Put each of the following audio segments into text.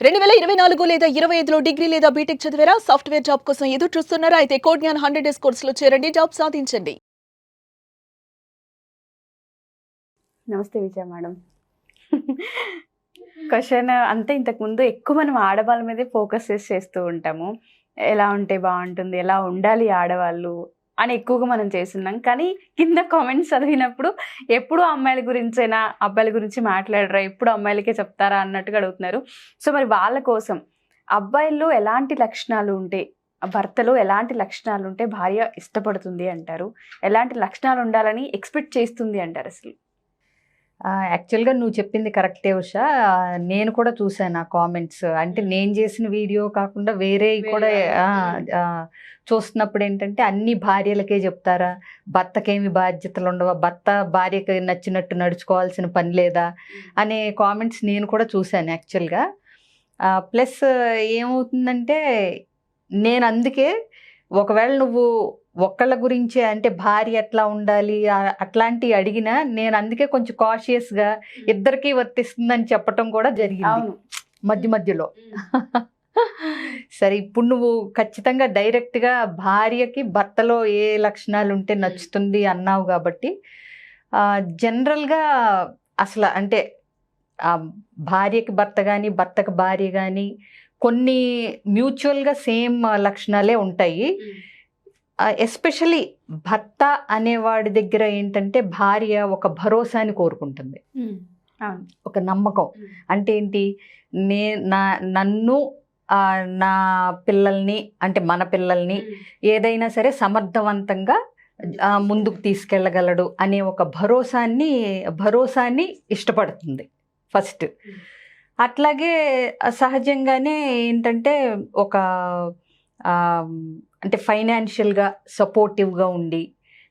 2024 లేదా 25లో డిగ్రీ లేదా బీటెక్ చదివారా? సాఫ్ట్‌వేర్ జాబ్ కోసం ఎదురు చూస్తున్నారా? అయితే కోడ్ జ్ఞాన్ 100 డేస్ కోర్సులో చేరండి. జాబ్ సాధించండి. నమస్తే విజయ మేడం. క్వశ్చన్ అంతే, ఇంతకుముందు ఎక్కువ మనం ఆడవాళ్ళ మీదే ఫోకస్ చేస్తూ ఉంటాము. ఎలా ఉంటే బాగుంటుంది, ఎలా ఉండాలి ఆడవాళ్ళు అని ఎక్కువగా మనం చేస్తున్నాం. కానీ కింద కామెంట్స్ చదివినప్పుడు ఎప్పుడు అమ్మాయిల గురించైనా, అబ్బాయిల గురించి మాట్లాడరా, ఎప్పుడు అమ్మాయిలకే చెప్తారా అన్నట్టుగా అడుగుతున్నారు. సో మరి వాళ్ళ కోసం అబ్బాయిల్లో ఎలాంటి లక్షణాలు ఉంటే, భర్తలో ఎలాంటి లక్షణాలు ఉంటే భార్య ఇష్టపడుతుంది అంటారు, ఎలాంటి లక్షణాలు ఉండాలని ఎక్స్పెక్ట్ చేస్తుంది అంటారు అసలు? యాక్చువల్‌గా నువ్వు చెప్పింది కరెక్టే ఉషా. నేను కూడా చూసాను ఆ కామెంట్స్. అంటే నేను చేసిన వీడియో కాకుండా వేరేయి కూడా చూస్తున్నప్పుడు ఏంటంటే అన్ని భార్యలకే చెప్తారా? భర్తకేమి బాధ్యతలు ఉండవా? భర్త భార్యకి నచ్చినట్టు నడుచుకోవాల్సిన పని లేదా? అనే కామెంట్స్ నేను కూడా చూసాను యాక్చువల్‌గా. ప్లస్ ఏమవుతుందంటే నేను అందుకే ఒకవేళ నువ్వు ఒక్కళ్ళ గురించే అంటే భార్య ఎట్లా ఉండాలి అట్లాంటివి అడిగినా నేను అందుకే కొంచెం కాషియస్గా ఇద్దరికీ వర్తిస్తుందని చెప్పటం కూడా జరిగింది మధ్య మధ్యలో. సరే, ఇప్పుడు నువ్వు ఖచ్చితంగా డైరెక్ట్గా భార్యకి భర్తలో ఏ లక్షణాలు ఉంటే నచ్చుతుంది అన్నావు కాబట్టి జనరల్గా అసలు అంటే భార్యకి భర్త కానీ భర్తకి భార్య కానీ కొన్ని మ్యూచువల్గా సేమ్ లక్షణాలే ఉంటాయి. ఎస్పెషలీ భర్త అనేవాడి దగ్గర ఏంటంటే భార్య ఒక భరోసాని కోరుకుంటుంది, ఒక నమ్మకం. అంటే ఏంటి, నన్ను నా పిల్లల్ని అంటే మన పిల్లల్ని ఏదైనా సరే సమర్థవంతంగా ముందుకు తీసుకెళ్ళగలడు అనే ఒక భరోసాని ఇష్టపడుతుంది ఫస్ట్. అట్లాగే సహజంగానే ఏంటంటే ఒక అంటే ఫైనాన్షియల్గా సపోర్టివ్గా ఉండి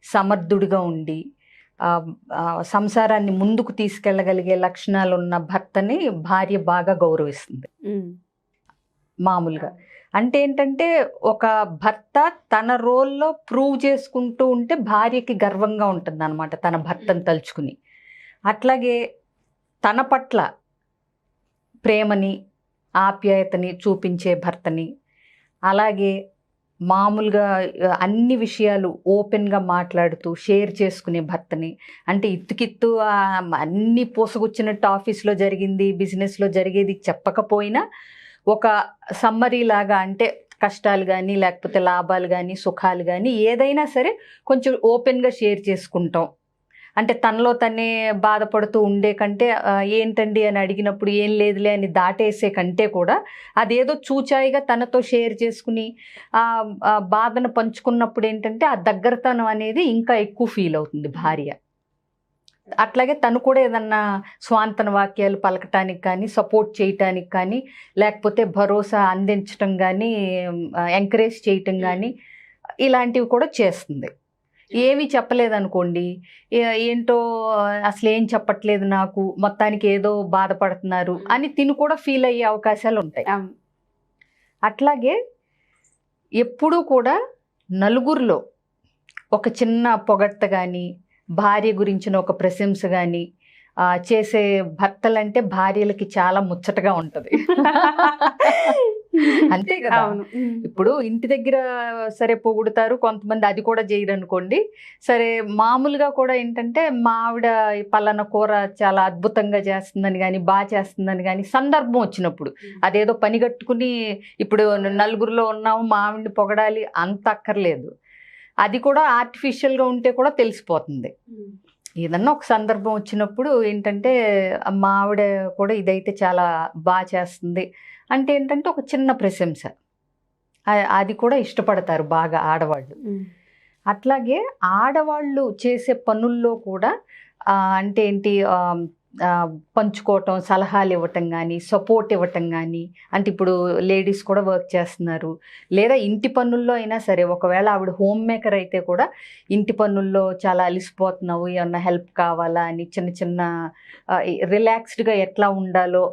సమర్థుడిగా ఉండి సంసారాన్ని ముందుకు తీసుకెళ్ళగలిగే లక్షణాలు ఉన్న భర్తని భార్య బాగా గౌరవిస్తుంది మామూలుగా. అంటే ఏంటంటే ఒక భర్త తన రోల్లో ప్రూవ్ చేసుకుంటూ ఉంటే భార్యకి గర్వంగా ఉంటుంది అన్నమాట, తన భర్తను తలుచుకుని. అట్లాగే తన పట్ల ప్రేమని ఆప్యాయతని చూపించే భర్తని, అలాగే మామూలుగా అన్ని విషయాలు ఓపెన్గా మాట్లాడుతూ షేర్ చేసుకునే భర్తని, అంటే ఇత్తుకిత్తు అన్నీ పోసగుచ్చినట్టు ఆఫీస్లో జరిగింది బిజినెస్లో జరిగేది చెప్పకపోయినా ఒక సమ్మరీ లాగా, అంటే కష్టాలు కానీ లేకపోతే లాభాలు కానీ సుఖాలు కానీ ఏదైనా సరే కొంచెం ఓపెన్గా షేర్ చేసుకుంటాం. అంటే తనలో తనే బాధపడుతూ ఉండే కంటే ఏంటండి అని అడిగినప్పుడు ఏం లేదులే అని దాటేసే కంటే కూడా అదేదో చూచాయిగా తనతో షేర్ చేసుకుని బాధను పంచుకున్నప్పుడు ఏంటంటే ఆ దగ్గరతనం అనేది ఇంకా ఎక్కువ ఫీల్ అవుతుంది భార్య. అట్లాగే తను కూడా ఏదన్నా స్వాంతన వాక్యాలు పలకటానికి కానీ సపోర్ట్ చేయటానికి కానీ లేకపోతే భరోసా అందించటం కానీ ఎంకరేజ్ చేయటం కానీ ఇలాంటివి కూడా చేస్తుంది. ఏమీ చెప్పలేదనుకోండి, ఏంటో అసలు ఏం చెప్పట్లేదు నాకు, మొత్తానికి ఏదో బాధపడుతున్నారు అని తిను కూడా ఫీల్ అయ్యే అవకాశాలు ఉంటాయి. అట్లాగే ఎప్పుడూ కూడా నలుగురిలో ఒక చిన్న పొగడ్త కానీ భార్య గురించిన ఒక ప్రశంస కానీ చేసే భర్తలంటే భార్యలకి చాలా ముచ్చటగా ఉంటుంది. అంతే కదా. ఇప్పుడు ఇంటి దగ్గర సరే పొగుడుతారు కొంతమంది, అది కూడా చేయరు అనుకోండి. సరే, మామూలుగా కూడా ఏంటంటే మా ఆవిడ పలానా కూర చాలా అద్భుతంగా చేస్తుందని కానీ బాగా చేస్తుందని కానీ సందర్భం వచ్చినప్పుడు అదేదో పని కట్టుకుని ఇప్పుడు నలుగురిలో ఉన్నాము మా ఆవిడని పొగడాలి అంత అక్కర్లేదు. అది కూడా ఆర్టిఫిషియల్గా ఉంటే కూడా తెలిసిపోతుంది. ఏదన్నా ఒక సందర్భం వచ్చినప్పుడు ఏంటంటే మా ఆవిడ కూడా ఇదైతే చాలా బాగా చేస్తుంది అంటే ఏంటంటే ఒక చిన్న ప్రశంస, అది కూడా ఇష్టపడతారు బాగా ఆడవాళ్ళు. అట్లాగే ఆడవాళ్ళు చేసే పనుల్లో కూడా అంటే ఏంటి పంచుకోవటం, సలహాలు ఇవ్వటం కానీ సపోర్ట్ ఇవ్వటం కానీ, అంటే ఇప్పుడు లేడీస్ కూడా వర్క్ చేస్తున్నారు లేదా ఇంటి పనుల్లో అయినా సరే ఒకవేళ ఆవిడ హోమ్ మేకర్ అయితే కూడా ఇంటి పనుల్లో చాలా అలిసిపోతున్నావు ఏమన్నా హెల్ప్ కావాలా అని చిన్న చిన్న రిలాక్స్డ్గా ఎట్లా ఉండాలో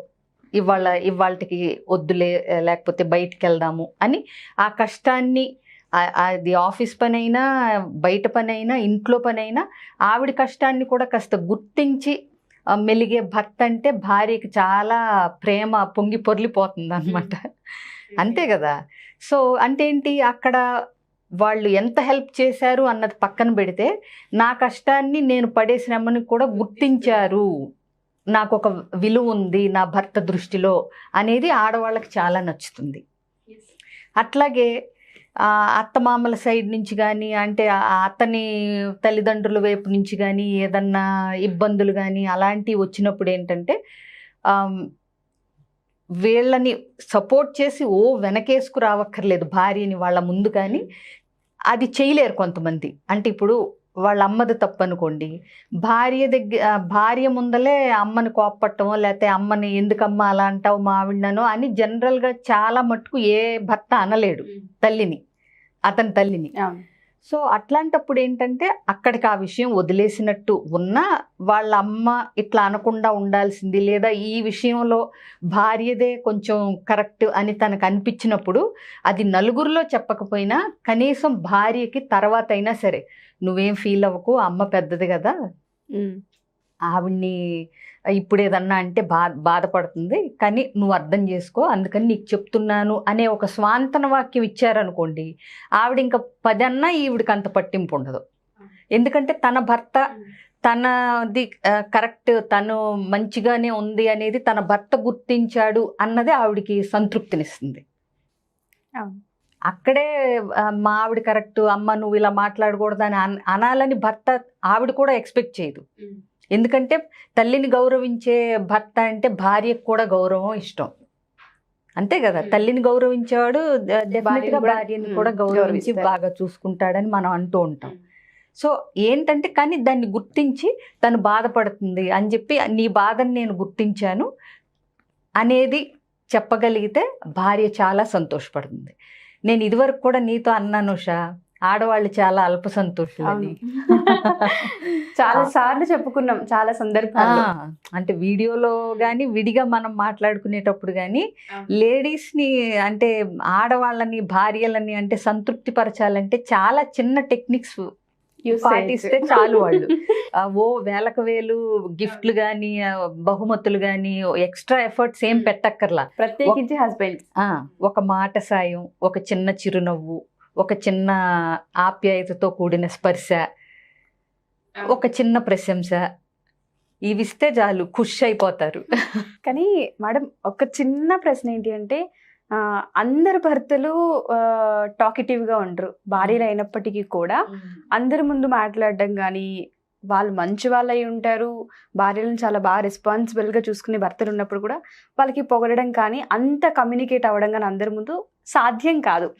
ఇవాళకి వద్దులే లేకపోతే బయటికి వెళ్దాము అని ఆ కష్టాన్ని, అది ఆఫీస్ పని అయినా బయట పని అయినా ఇంట్లో పని అయినా ఆవిడ కష్టాన్ని కూడా కాస్త గుర్తించి మెలిగే భర్త అంటే భార్యకి చాలా ప్రేమ పొంగి పొర్లిపోతుంది అనమాట. అంతే కదా. సో అంటే ఏంటి, అక్కడ వాళ్ళు ఎంత హెల్ప్ చేశారు అన్నది పక్కన పెడితే నా కష్టాన్ని, నేను పడే శ్రమని కూడా గుర్తించారు, నాకు ఒక విలువ ఉంది నా భర్త దృష్టిలో అనేది ఆడవాళ్ళకి చాలా నచ్చుతుంది. అట్లాగే అత్తమామల సైడ్ నుంచి కానీ, అంటే అతని తల్లిదండ్రుల వైపు నుంచి కానీ ఏదన్నా ఇబ్బందులు కానీ అలాంటివి వచ్చినప్పుడు ఏంటంటే వీళ్ళని సపోర్ట్ చేసి వెనకేసుకు రావక్కర్లేదు భార్యని వాళ్ళ ముందు, కానీ అది చేయలేరు కొంతమంది. అంటే ఇప్పుడు వాళ్ళ అమ్మది తప్పు అనుకోండి, భార్య ముందలే అమ్మని కోప్పట్టమో, లేకపోతే అమ్మని ఎందుకమ్మా అలా అంటావు మా ఆవిడనో అని జనరల్గా చాలా మట్టుకు ఏ భర్త అనలేడు అతని తల్లిని. సో అట్లాంటప్పుడు ఏంటంటే అక్కడికి ఆ విషయం వదిలేసినట్టు ఉన్నా వాళ్ళ అమ్మ ఇట్లా అనకుండా ఉండాల్సింది, లేదా ఈ విషయంలో భార్యదే కొంచెం కరెక్ట్ అని తనకు అనిపించినప్పుడు అది నలుగురిలో చెప్పకపోయినా కనీసం భార్యకి తర్వాత అయినా సరే, నువ్వేం ఫీల్ అవ్వకు, అమ్మ పెద్దది కదా, ఆవిడ్ని ఇప్పుడు ఏదన్నా అంటే బాధపడుతుంది, కానీ నువ్వు అర్థం చేసుకో, అందుకని నీకు చెప్తున్నాను అనే ఒక స్వాంతన వాక్యం ఇచ్చారనుకోండి, ఆవిడ ఇంకా 10 అన్నా ఈవిడికి అంత పట్టింపు ఉండదు. ఎందుకంటే తన భర్త తనది కరెక్ట్, తను మంచిగానే ఉంది అనేది తన భర్త గుర్తించాడు అన్నది ఆవిడికి సంతృప్తినిస్తుంది. అక్కడే మా ఆవిడ కరెక్ట్, అమ్మ నువ్వు ఇలా మాట్లాడకూడదు అని అనాలని భర్త ఆవిడ కూడా ఎక్స్పెక్ట్ చేయదు. ఎందుకంటే తల్లిని గౌరవించే భర్త అంటే భార్యకు కూడా గౌరవం ఇష్టం. అంతే కదా, తల్లిని గౌరవించేవాడు డెఫినెట్గా భార్యని కూడా గౌరవించి బాగా చూసుకుంటాడని మనం అంటూ ఉంటాం. సో ఏంటంటే కానీ దాన్ని గుర్తించి తను బాధపడుతుంది అని చెప్పి నీ బాధని నేను గుర్తించాను అనేది చెప్పగలిగితే భార్య చాలా సంతోషపడుతుంది. నేను ఇదివరకు కూడా నీతో అన్నాను ఉషా, ఆడవాళ్ళు చాలా అల్ప సంతోషులని. చాలా సార్లు చెప్పుకున్నాం చాలా సందర్భాల్లో. అంటే వీడియోలో కానీ విడిగా మనం మాట్లాడుకునేటప్పుడు కానీ లేడీస్ని అంటే ఆడవాళ్ళని భార్యలని అంటే సంతృప్తి పరచాలంటే చాలా చిన్న టెక్నిక్స్ పాటిస్తే చాలు. వాళ్ళు వేలకు వేలు గిఫ్ట్లు కానీ బహుమతులు కానీ ఎక్స్ట్రా ఎఫర్ట్స్ ఏం పెట్టక్కర్లా. ప్రత్యేకించి హస్బెండ్ ఒక మాట సాయం, ఒక చిన్న చిరునవ్వు, ఒక చిన్న ఆప్యాయతతో కూడిన స్పర్శ, ఒక చిన్న ప్రశంస, ఇవిస్తే చాలు ఖుష్ అయిపోతారు. కానీ మేడం ఒక చిన్న ప్రశ్న ఏంటి అంటే, అందరు భర్తలు టాకిటివ్గా ఉండరు, భార్యలు అయినప్పటికీ కూడా అందరి ముందు మాట్లాడడం కానీ, వాళ్ళు మంచి వాళ్ళు అయి ఉంటారు, భార్యలను చాలా బాగా రెస్పాన్సిబుల్గా చూసుకునే భర్తలు ఉన్నప్పుడు కూడా వాళ్ళకి పొగడడం కానీ అంత కమ్యూనికేట్ అవ్వడం కానీ అందరి ముందు సాధ్యం కాదు.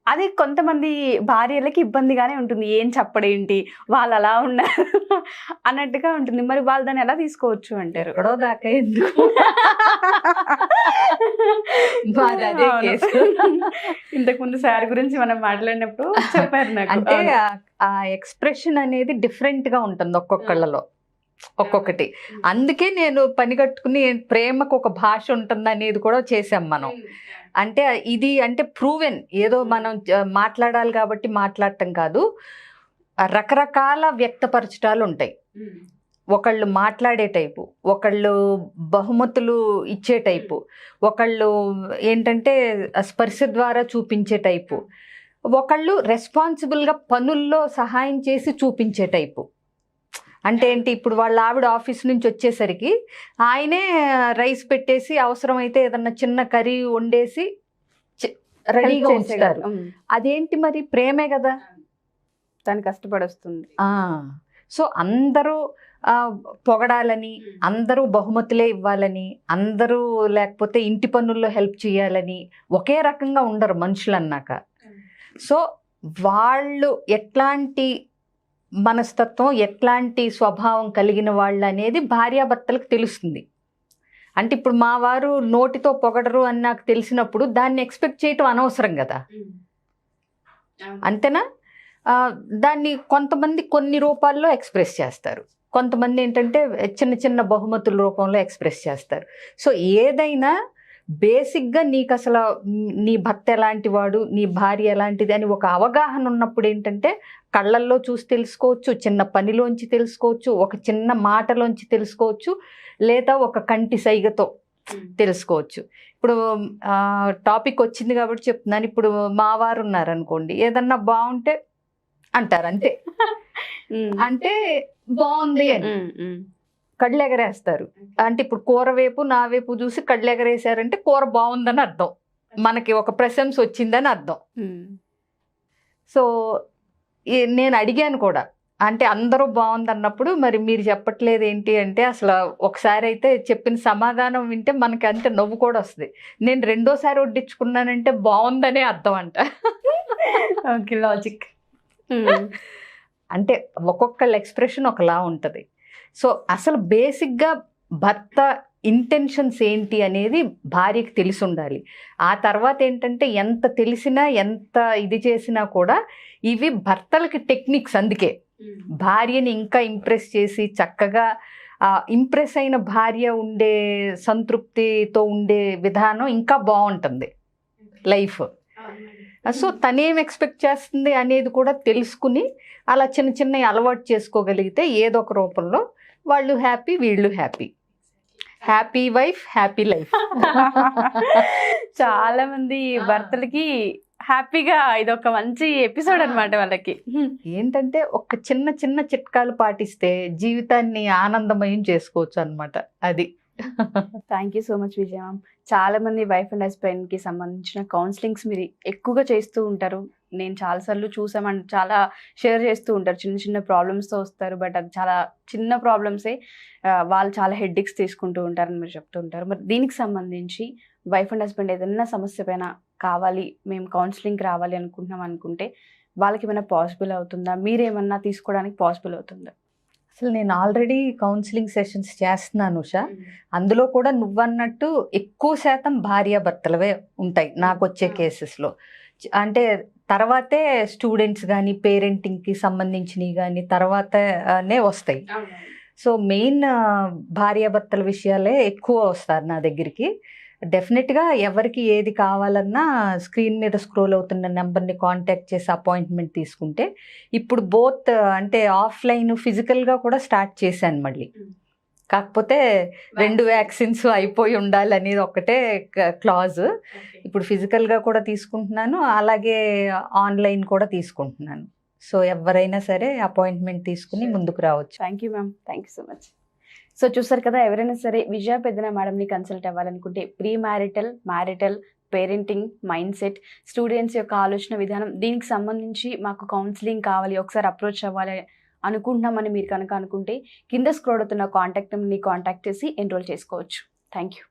అది కొంతమంది భార్యలకి ఇబ్బందిగానే ఉంటుంది, ఏం చెప్పడేంటి వాళ్ళు అలా ఉన్నారు అన్నట్టుగా ఉంటుంది. మరి వాళ్ళు దాన్ని ఎలా తీసుకోవచ్చు అంటారు? ఎక్కడో దాకా ఎందుకు ఇంతకుముందు సార్ గురించి మనం మాట్లాడినప్పుడు చెప్పారు నాకు. అంటే ఆ ఎక్స్ప్రెషన్ అనేది డిఫరెంట్ గా ఉంటుంది ఒక్కొక్కళ్ళలో ఒక్కొక్కటి. అందుకే నేను పని కట్టుకుని ప్రేమకు ఒక భాష ఉంటుంది అనేది కూడా చేసాం మనం. అంటే ఇది అంటే ప్రూవెన్, ఏదో మనం మాట్లాడాలి కాబట్టి మాట్లాడటం కాదు, రకరకాల వ్యక్తపరచటాలు ఉంటాయి. ఒకళ్ళు మాట్లాడే టైపు, ఒకళ్ళు బహుమతులు ఇచ్చే టైపు, ఒకళ్ళు ఏంటంటే స్పర్శ ద్వారా చూపించే టైపు, ఒకళ్ళు రెస్పాన్సిబుల్గా పనుల్లో సహాయం చేసి చూపించే టైపు. అంటే ఏంటి, ఇప్పుడు వాళ్ళ ఆవిడ ఆఫీస్ నుంచి వచ్చేసరికి ఆయనే రైస్ పెట్టేసి అవసరమైతే ఏదన్నా చిన్న కర్రీ వండేసి రెడీగా ఉంచుతారు. అదేంటి మరి ప్రేమే కదా, తను కష్టపడొస్తుంది. సో అందరూ పొగడాలని, అందరూ బహుమతులే ఇవ్వాలని, అందరూ లేకపోతే ఇంటి పనుల్లో హెల్ప్ చేయాలని ఒకే రకంగా ఉండరు మనుషులు అన్నాక. సో వాళ్ళు ఎట్లాంటి మనస్తత్వం, ఎట్లాంటి స్వభావం కలిగిన వాళ్ళు అనేది భార్యాభర్తలకు తెలుస్తుంది. అంటే ఇప్పుడు మా వారు నోటితో పొగడరు అని నాకు తెలిసినప్పుడు దాన్ని ఎక్స్పెక్ట్ చేయటం అనవసరం కదా, అంతేనా? దాన్ని కొంతమంది కొన్ని రూపాల్లో ఎక్స్ప్రెస్ చేస్తారు, కొంతమంది ఏంటంటే చిన్న చిన్న బహుమతుల రూపంలో ఎక్స్ప్రెస్ చేస్తారు. సో ఏదైనా బేసిక్గా నీకు అసలు నీ భర్త ఎలాంటి వాడు, నీ భార్య ఎలాంటిది అని ఒక అవగాహన ఉన్నప్పుడు ఏంటంటే కళ్ళల్లో చూసి తెలుసుకోవచ్చు, చిన్న పనిలోంచి తెలుసుకోవచ్చు, ఒక చిన్న మాటలోంచి తెలుసుకోవచ్చు, లేదా ఒక కంటి సైగతో తెలుసుకోవచ్చు. ఇప్పుడు టాపిక్ వచ్చింది కాబట్టి చెప్తున్నాను. ఇప్పుడు మా వారు ఉన్నారనుకోండి, ఏదన్నా బాగుంటే అంటారు అంతే, అంటే బాగుంది అని కళ్ళు ఎగరేస్తారు. అంటే ఇప్పుడు కూర వైపు నా వైపు చూసి కళ్ళు ఎగరేసారంటే కూర బాగుందని అర్థం, మనకి ఒక ప్రశంస వచ్చిందని అర్థం. సో నేను అడిగాను కూడా, అంటే అందరూ బాగుందన్నప్పుడు మరి మీరు చెప్పట్లేదు ఏంటి అంటే, అసలు ఒకసారి అయితే చెప్పిన సమాధానం వింటే మనకి అంతే నవ్వు కూడా వస్తుంది. నేను రెండోసారి వడ్డించుకున్నానంటే బాగుందనే అర్థం అంట. Okay, logic. అంటే ఒక్కొక్కళ్ళ ఎక్స్ప్రెషన్ ఒకలా ఉంటుంది. సో అసలు బేసిక్గా భర్త ఇంటెన్షన్స్ ఏంటి అనేది భార్యకి తెలిసి ఉండాలి. ఆ తర్వాత ఏంటంటే ఎంత తెలిసినా ఎంత ఇది చేసినా కూడా ఇవి భర్తలకి టెక్నిక్స్. అందుకే భార్యని ఇంకా ఇంప్రెస్ చేసి చక్కగా ఇంప్రెస్ అయిన భార్య ఉండే సంతృప్తితో ఉండే విధానం ఇంకా బాగుంటుంది లైఫ్. సో తనేం ఎక్స్పెక్ట్ చేస్తుంది అనేది కూడా తెలుసుకుని అలా చిన్న చిన్న అలవాటు చేసుకోగలిగితే ఏదో ఒక రూపంలో వాళ్ళు హ్యాపీ, వీళ్ళు happy. Happy wife, happy life. చాలా మంది భర్తలకి హ్యాపీగా ఇదొక మంచి ఎపిసోడ్ అన్నమాట వాళ్ళకి. ఏంటంటే ఒక చిన్న చిన్న చిట్కాలు పాటిస్తే జీవితాన్ని ఆనందమయం చేసుకోవచ్చు అన్నమాట. అది. Thank you so much Vijaya ma'am. చాలా మంది వైఫ్ అండ్ హస్బెండ్ కి సంబంధించిన కౌన్సిలింగ్స్ మీరు ఎక్కువగా చేస్తూ ఉంటారు. నేను చాలాసార్లు చూసామంటే చాలా షేర్ చేస్తూ ఉంటారు. చిన్న చిన్న ప్రాబ్లమ్స్తో వస్తారు, బట్ అది చాలా చిన్న ప్రాబ్లమ్సే, వాళ్ళు చాలా హెడ్ఏక్స్ తీసుకుంటూ ఉంటారని మీరు చెప్తూ ఉంటారు. మరి దీనికి సంబంధించి వైఫ్ అండ్ హస్బెండ్ ఏదైనా సమస్య పైన కావాలి, మేము కౌన్సిలింగ్కి రావాలి అనుకుంటున్నాం అనుకుంటే వాళ్ళకి ఏమైనా పాసిబుల్ అవుతుందా? మీరేమన్నా తీసుకోవడానికి పాసిబుల్ అవుతుందా? అసలు నేను ఆల్రెడీ కౌన్సిలింగ్ సెషన్స్ చేస్తున్నాను ఉషా. అందులో కూడా నువ్వన్నట్టు ఎక్కువ శాతం భార్యాభర్తలవే ఉంటాయి నాకు వచ్చే కేసెస్లో. అంటే తర్వాతే స్టూడెంట్స్ కానీ పేరెంటింగ్కి సంబంధించినవి కానీ తర్వాతనే వస్తాయి. సో మెయిన్ భార్యాభర్తల విషయాలే ఎక్కువ వస్తారు నా దగ్గరికి. డెఫినెట్గా ఎవరికి ఏది కావాలన్నా స్క్రీన్ మీద స్క్రోల్ అవుతున్న నెంబర్ని కాంటాక్ట్ చేసి అపాయింట్మెంట్ తీసుకుంటే, ఇప్పుడు బోత్ అంటే ఆఫ్లైన్ ఫిజికల్గా కూడా స్టార్ట్ చేశాను మళ్ళీ. కాకపోతే 2 వ్యాక్సిన్స్ అయిపోయి ఉండాలి అనేది ఒకటే క్లాజ్. ఇప్పుడు ఫిజికల్గా కూడా తీసుకుంటున్నాను, అలాగే ఆన్లైన్ కూడా తీసుకుంటున్నాను. సో ఎవరైనా సరే అపాయింట్మెంట్ తీసుకుని ముందుకు రావచ్చు. Thank you ma'am, thank you so much. So చూసారు కదా, ఎవరైనా సరే విజయ పెద్దన మేడంని కన్సల్ట్ అవ్వాలనుకుంటే premarital, marital, parenting, mindset, students యొక్క ఆలోచన విధానం, దీనికి సంబంధించి మాకు కౌన్సిలింగ్ కావాలి, ఒకసారి అప్రోచ్ అవ్వాలి అనుకుంటున్నామని మీరు కనుక అనుకుంటే కింద స్క్రోల్ అవుతున్న కాంటాక్ట్ నెంబర్ని కాంటాక్ట్ చేసి ఎన్రోల్ చేసుకోవచ్చు. Thank you.